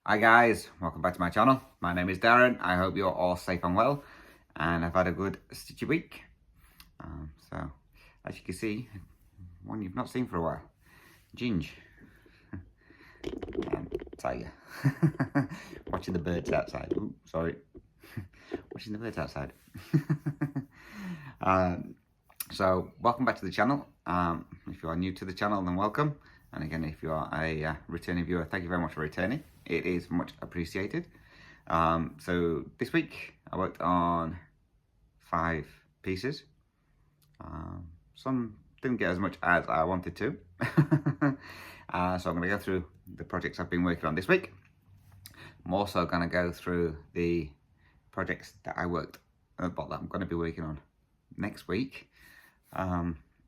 Hi guys, welcome back to my channel. My name is Darren. I hope you're all safe and well and I've had a good stitchy week. So as you can see, one you've not seen for a while, Ginge and Thea. Watching the birds outside. Ooh, sorry. Watching the birds outside. So welcome back to the channel. If you are new to the channel, then welcome. And again, if you are a returning viewer, thank you very much for returning. It is much appreciated. So this week I worked on 5 pieces. Some didn't get as much as I wanted to. So I'm going to go through the projects I've been working on this week. I'm also going to go through the projects that I worked that I'm going to be working on next week.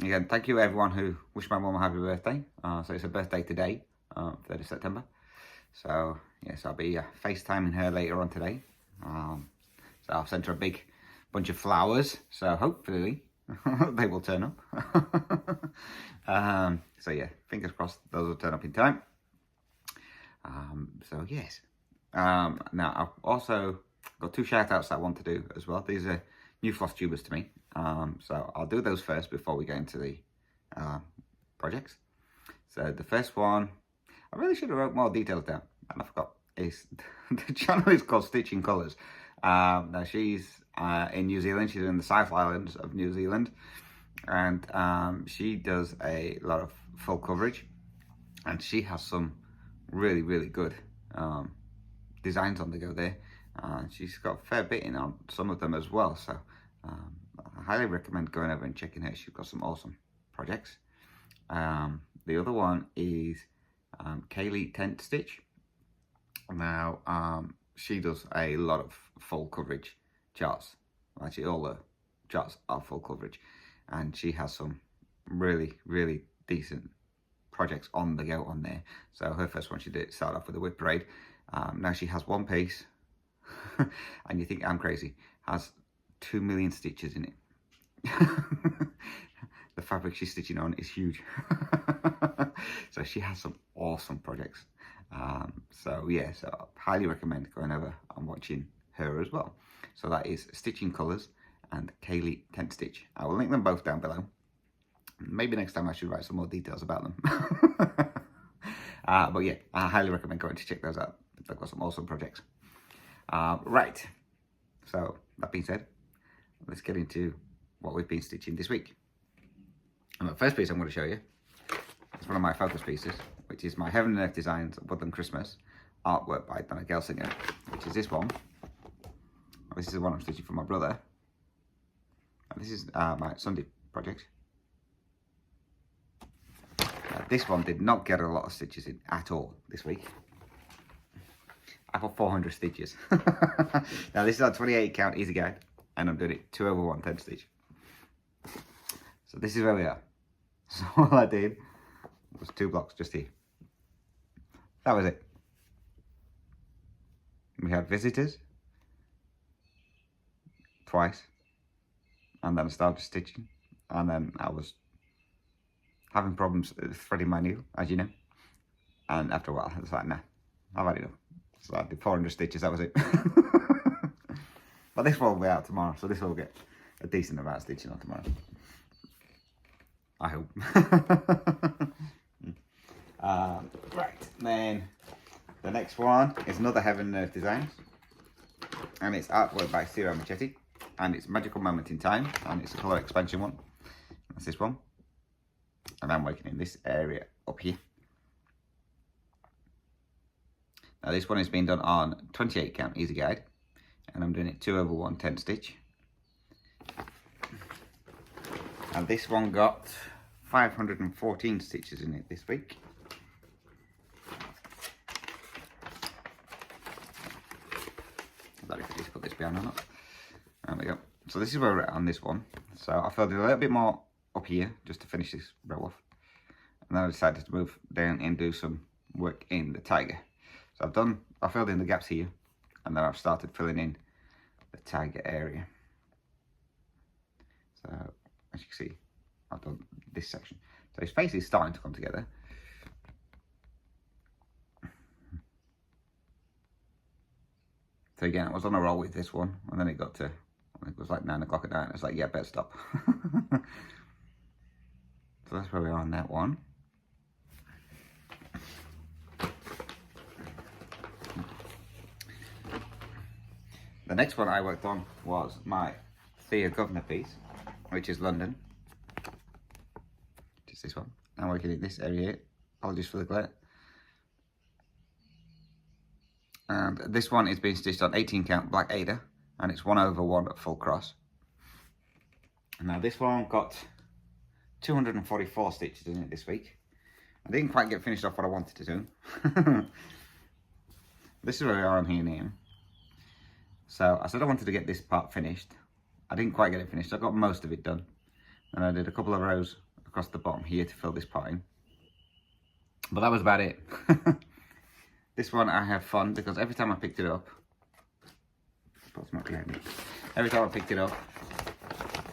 Again, thank you everyone who wished my mum a happy birthday. So it's her birthday today, 3rd of September. So yes, I'll be FaceTiming her later on today. So I've sent her a big bunch of flowers. So hopefully they will turn up. So yeah, fingers crossed those will turn up in time. So yes. Now I've also got 2 shout outs that I want to do as well. These are new Flosstubers to me. So I'll do those first before we go into the projects. So the first one, I really should have wrote more details down, and I forgot. Is the channel is called Stitching Colours. Now she's in New Zealand. She's in the South Islands of New Zealand, and she does a lot of full coverage, and she has some really good designs on the go there. She's got a fair bit in on some of them as well. So I highly recommend going over and checking her. She's got some awesome projects. The other one is Kaylee Tent Stitch. Now she does a lot of full coverage charts. Actually all the charts are full coverage, and she has some really decent projects on the go on there. So her first one she did start off with a whip braid. Now she has one piece and you think I'm crazy, has 2 million stitches in it. The fabric she's stitching on is huge. So she has some awesome projects. So yeah, so I highly recommend going over and watching her as well. So that is Stitching Colours and Kaylee Tent Stitch. I will link them both down below. Maybe next time I should write some more details about them. But yeah, I highly recommend going to check those out. They've got some awesome projects. Right, so that being said, let's get into what we've been stitching this week. And the first piece I'm going to show you is one of my focus pieces, which is my Heaven and Earth Designs Woodland Christmas artwork by Donna Gelsinger, which is this one. This is the one I'm stitching for my brother. And this is my Sunday project. This one did not get a lot of stitches in at all this week. I got 400 stitches. Now this is our 28 count easy guide, and I'm doing it 2/1 10 stitch. So this is where we are. So all I did was 2 blocks just here. That was it. We had visitors twice, and then I started stitching, and then I was having problems threading my needle, as you know. And after a while, I was like, nah, I've had enough. So I did 400 stitches, that was it. But this one will be out tomorrow, so this will get a decent amount of stitching on tomorrow. I hope. Right, then the next one is another Heaven and Earth Designs. And it's artwork by Thea Machetti. And it's Magical Moment in Time. And it's a colour expansion one. That's this one. And I'm working in this area up here. Now this one is being done on 28 count easy guide, and I'm doing it 2/1 10 stitch. And this one got 514 stitches in it this week. I don't know if I just put this behind or not. There we go. So this is where we're at on this one. So I filled it a little bit more up here just to finish this row off, and then I decided to move down and do some work in the tiger. So I filled in the gaps here, and then I've started filling in the tiger area. So as you can see, I've done this section. So his face is starting to come together. So again, I was on a roll with this one, and then it got to, I think it was like 9 o'clock at night, and I was like, yeah, better stop. So that's where we are on that one. The next one I worked on was my Thea governor piece, which is London. Just this one. I'm working in this area here. Apologies for the glare. And this one is being stitched on 18 count black Aida, and it's 1/1 full cross. Now this one got 244 stitches in it this week. I didn't quite get finished off what I wanted to do. This is where we are on here now. So I said I wanted to get this part finished. I didn't quite get it finished. I got most of it done. And I did a couple of rows across the bottom here to fill this part in. But that was about it. This one I had fun because every time I picked it up, every time I picked it up,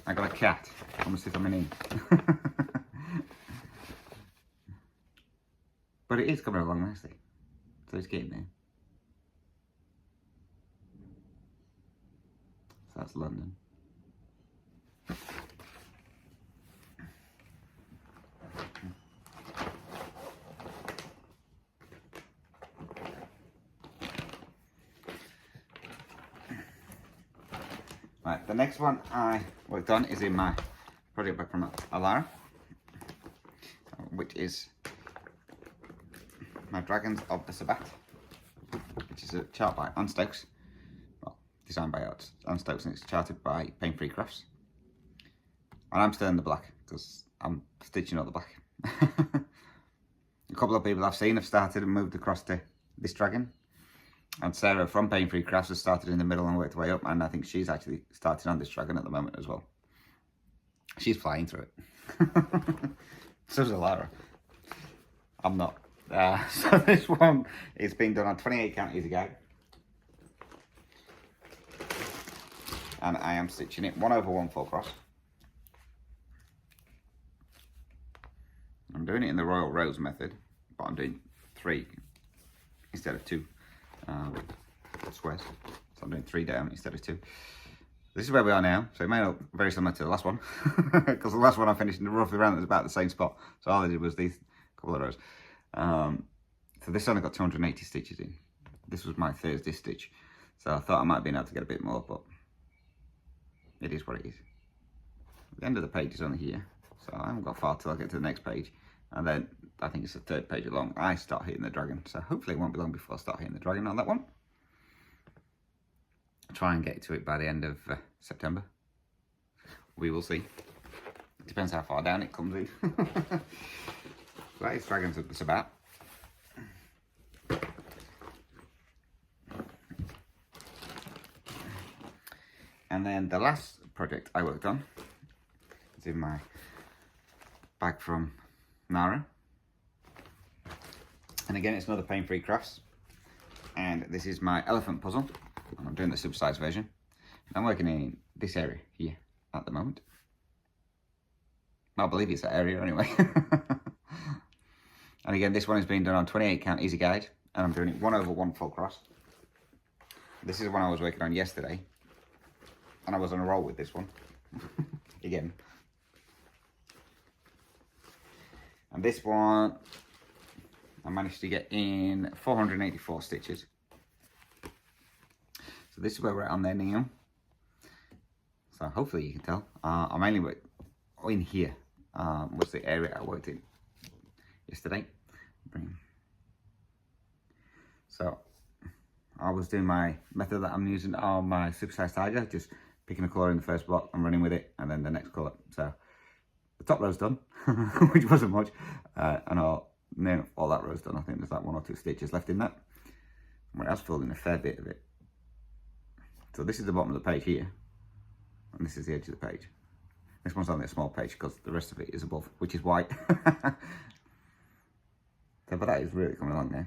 I got a cat almost sit on my knee. But it is coming along nicely. So it's getting there. So that's London. Right, the next one I worked on is in my project book from Alara, which is my Dragons of the Sabbat, which is a chart by Anne Stokes, well, designed by Anne Stokes, and it's charted by Paine Crafts. And I'm still in the black because I'm stitching all the black. A couple of people I've seen have started and moved across to this dragon. And Sarah from Paine Crafts has started in the middle and worked her way up, and I think she's actually started on this dragon at the moment as well. She's flying through it. So's Alara. I'm not. So this one is being done on 28 count easy guide. And I am stitching it 1/1 full cross. I'm doing it in the Royal Rose method, but I'm doing 3 instead of 2. Squares. So I'm doing 3 down instead of 2. This is where we are now. So it may look very similar to the last one, because the last one I finished roughly around about the same spot. So all I did was these couple of rows. So this only got 280 stitches in. This was my Thursday stitch. So I thought I might have been able to get a bit more, but it is what it is. The end of the page is only here. So I haven't got far till I get to the next page. And then I think it's the 3rd page along, I start hitting the dragon. So hopefully it won't be long before I start hitting the dragon on that one. Try and get to it by the end of September. We will see. It depends how far down it comes in. That is Dragons of the Sabbat. And then the last project I worked on is in my bag from Nara. And again, it's another Paine Crafts. And this is my elephant puzzle. I'm doing the supersized version. I'm working in this area here at the moment. I believe it's that area anyway. And again, this one is being done on 28 count easy guide, and I'm doing it 1/1 full cross. This is one I was working on yesterday, and I was on a roll with this one again. And this one I managed to get in 484 stitches. So this is where we're at on there now. So hopefully you can tell. I mainly worked in here, was the area I worked in yesterday. So I was doing my method that I'm using on my supersized tiger, just picking a colour in the first block and running with it, and then the next colour. So the top row's done, which wasn't much, and all that row's done. I think there's like 1 or 2 stitches left in that. Where I was filled in a fair bit of it. So this is the bottom of the page here, and this is the edge of the page. This one's only a small page because the rest of it is above, which is white. So, but that is really coming along now.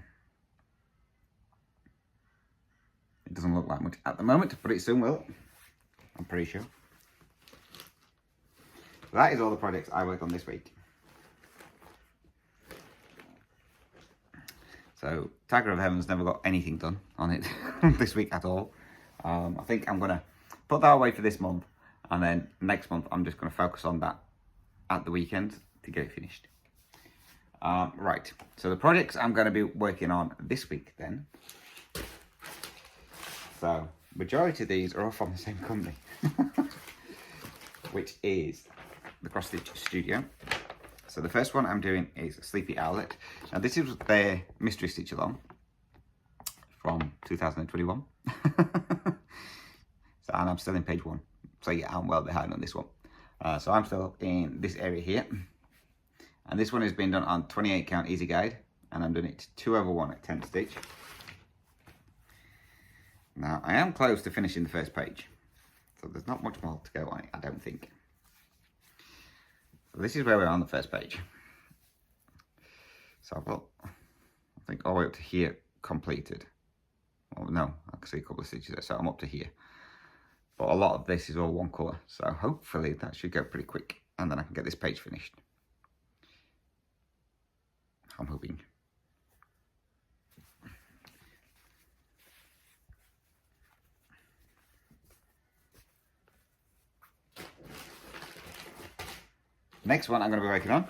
It doesn't look like much at the moment, but it soon will. I'm pretty sure. So that is all the projects I worked on this week. So Tiger of Heaven's never got anything done on it this week at all. I think I'm going to put that away for this month, and then next month I'm just going to focus on that at the weekend to get it finished. Right, so the projects I'm going to be working on this week then. So, majority of these are all from the same company, which is the Cross Stitch Studio. So the first one I'm doing is Sleepy Owlet. Now this is their mystery stitch along from 2021. So, and I'm still in page 1. So yeah, I'm well behind on this one. So I'm still in this area here. And this one has been done on 28 count easy guide, and I'm doing it 2/1 at 10 stitch. Now I am close to finishing the first page, so there's not much more to go on it, I don't think. So this is where we're on the first page. So I've got, I think, all the way up to here completed. Oh no, I can see a couple of stitches there, so I'm up to here. But a lot of this is all one colour, so hopefully that should go pretty quick, and then I can get this page finished. I'm hoping. Next one I'm going to be working on,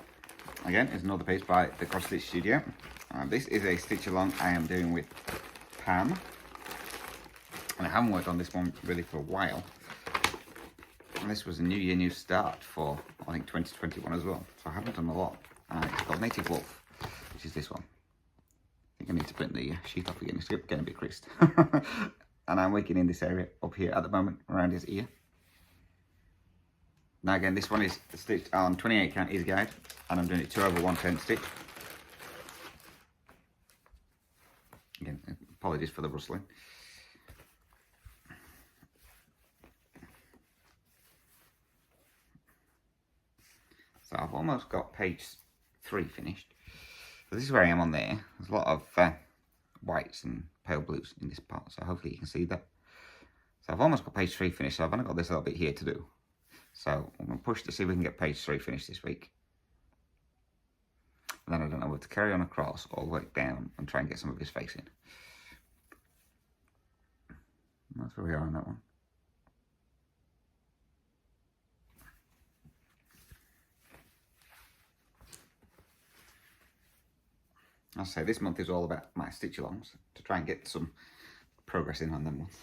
again, is another piece by the Cross Stitch Studio. This is a stitch along I am doing with Paine. And I haven't worked on this one really for a while. And this was a New Year, New Start for, I think, 2021 as well. So I haven't done a lot. It's called Native Wolf, which is this one. I think I need to print the sheet off again. It's getting a bit creased. And I'm working in this area up here at the moment, around his ear. Now again, this one is stitched on 28 count easy guide, and I'm doing it 2/1 10 stitch. Again, apologies for the rustling. So I've almost got page 3 finished. So this is where I am on there. There's a lot of whites and pale blues in this part, so hopefully you can see that. So I've almost got page 3 finished, so I've only got this little bit here to do. So I'm going to push to see if we can get page 3 finished this week. And then I don't know whether to carry on across all the way down and try and get some of his face in. And that's where we are on that one. I'll say this month is all about my stitch alongs to try and get some progress in on them ones.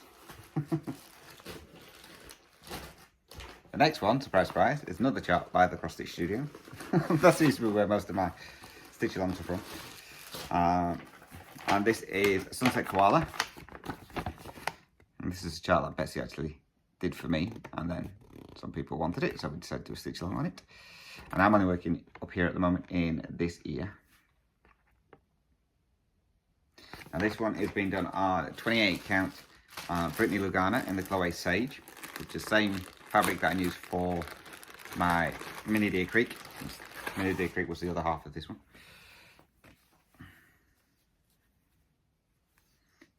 The next one, surprise, surprise, is another chart by the Cross Stitch Studio. That seems to be where most of my stitch alongs are from. And this is Sunset Koala. And this is a chart that Betsy actually did for me, and then some people wanted it, so we decided to do a stitch along on it. And I'm only working up here at the moment in this ear. And this one is being done on 28 count Brittany Lugana in the Chloe Sage, which is the same fabric that I used for my Mini Deer Creek. Mini Deer Creek was the other half of this one.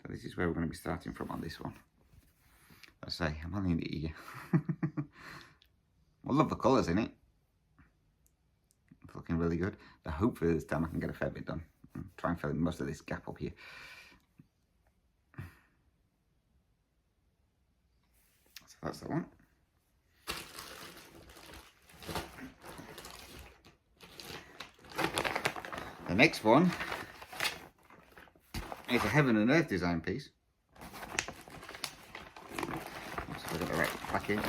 So this is where we're going to be starting from on this one. As I say, I'm only in the ear. I love the colours in it. It's looking really good. So hopefully this time I can get a fair bit done. And try and fill in most of this gap up here. So that's that one. The next one is a Heaven and Earth design piece. So I've got the right back in.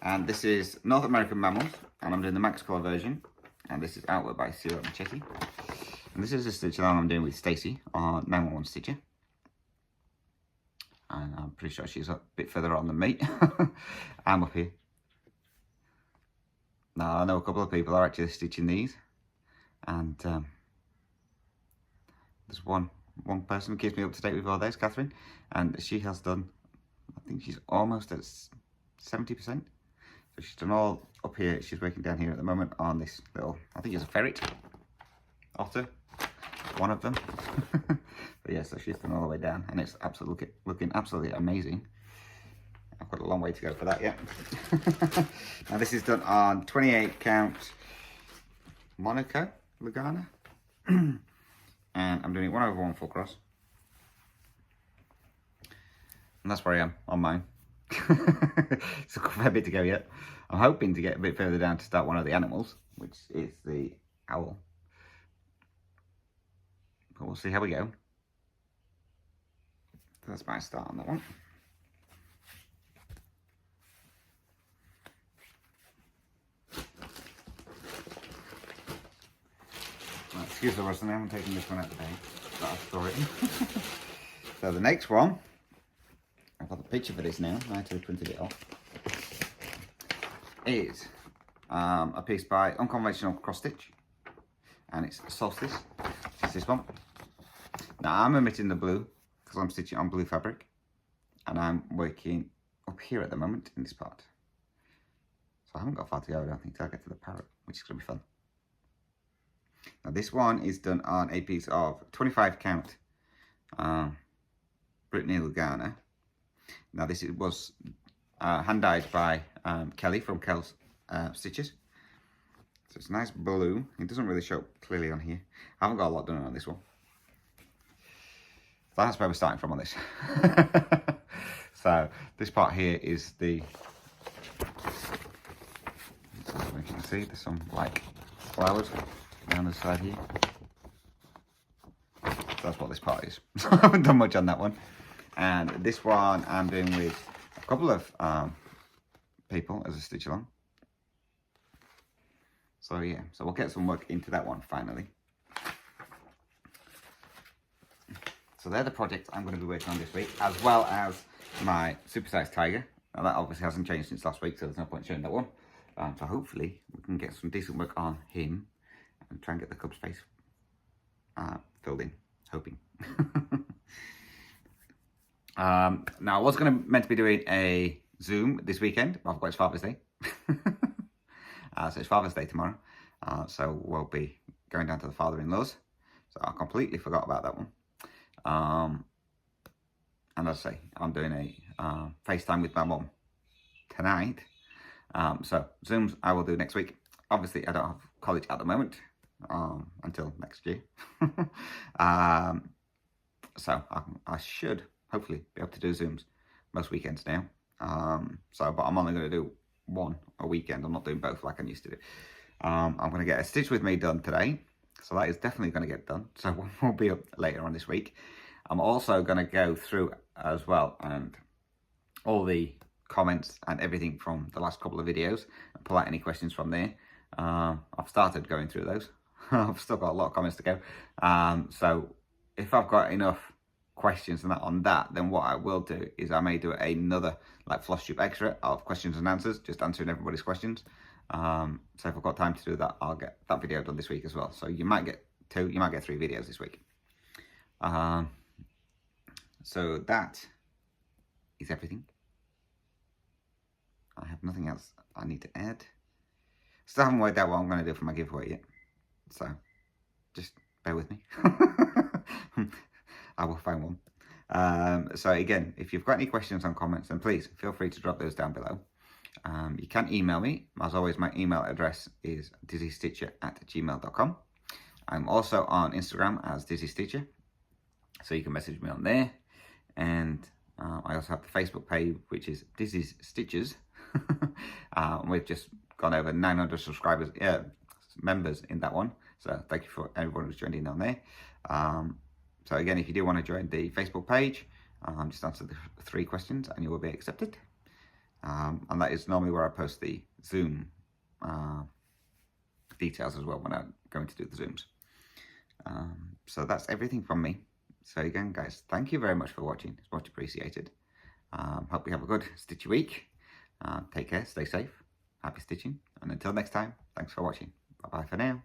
And this is North American Mammals, and I'm doing the max colour version. And this is artwork by Thea Machetti. And this is a stitch along I'm doing with Stacey on 911 Stitcher. And I'm pretty sure she's a bit further on than me. I'm up here. Now, I know a couple of people are actually stitching these, and there's one person who keeps me up to date with all those, Catherine, and she has done, I think she's almost at 70%. So she's done all up here. She's working down here at the moment on this little, I think it's a ferret, otter, one of them. But yeah, so she's done all the way down, and it's absolutely looking absolutely amazing. I've got a long way to go for that yet. Now this is done on 28 count Monaco Lugana. And I'm doing it 1/1 full cross. And that's where I am on mine. It's a fair bit to go yet. I'm hoping to get a bit further down to start one of the animals, which is the owl. But we'll see how we go. That's my start on that one. Excuse the rustling, I haven't taken this one out today, but I'll store it in. So the next one, I've got the picture for this now, I actually printed it off, is a piece by Unconventional Cross Stitch, and it's Solstice. It's this one. Now I'm omitting the blue, because I'm stitching on blue fabric, and I'm working up here at the moment in this part. So I haven't got far to go, I don't think, till I get to the parrot, which is going to be fun. Now this one is done on a piece of 25 count Brittany Lugana. Now this was hand dyed by Kelly from Kel's Stitches. So it's nice blue. It doesn't really show clearly on here. I haven't got a lot done on this one. So that's where we're starting from on this. So this part here is the, as you can see, there's some like flowers down the side here. So that's what this part is. I haven't done much on that one. And this one I'm doing with a couple of people as a stitch along. So yeah, so we'll get some work into that one finally. So they're the projects I'm going to be working on this week, as well as my supersized tiger. Now that obviously hasn't changed since last week, so there's no point showing that one. So hopefully we can get some decent work on him and try and get the cub's face filled in, hoping. Now I was meant to be doing a Zoom this weekend, but I've got it's Father's Day. So it's Father's Day tomorrow. So we'll be going down to the father-in-law's. So I completely forgot about that one. And as I say, I'm doing a FaceTime with my mum tonight. So Zooms I will do next week. Obviously I don't have college at the moment until next year. So I should hopefully be able to do Zooms most weekends now. But I'm only going to do one a weekend. I'm not doing both like I used to do. I'm going to get a Stitch With Me done today. So that is definitely going to get done. So one will be up later on this week. I'm also going to go through as well and all the comments and everything from the last couple of videos and pull out any questions from there. I've started going through those. I've still got a lot of comments to go. So if I've got enough questions and that on that, then what I will do is I may do another like Flosstube extra of questions and answers, just answering everybody's questions. So if I've got time to do that, I'll get that video done this week as well. So you might get 2, you might get 3 videos this week. So that is everything. I have nothing else I need to add. Still haven't worked out what I'm going to do for my giveaway yet. So just bear with me. I will find one. So again, if you've got any questions and comments, then please feel free to drop those down below. You can email me. As always, my email address is dizzystitcher@gmail.com. I'm also on Instagram as Dizzy Stitcher, so you can message me on there. And I also have the Facebook page, which is Dizzy's Stitchers. We've just gone over 900 subscribers, members in that one. So thank you for everyone who's joined in on there. So again, if you do want to join the Facebook page, just answer the 3 questions and you will be accepted. And that is normally where I post the Zoom details as well when I'm going to do the Zooms. So that's everything from me. So again, guys, thank you very much for watching. It's much appreciated. Hope you have a good stitchy week. Take care, stay safe, happy stitching. And until next time, thanks for watching. Bye-bye for now.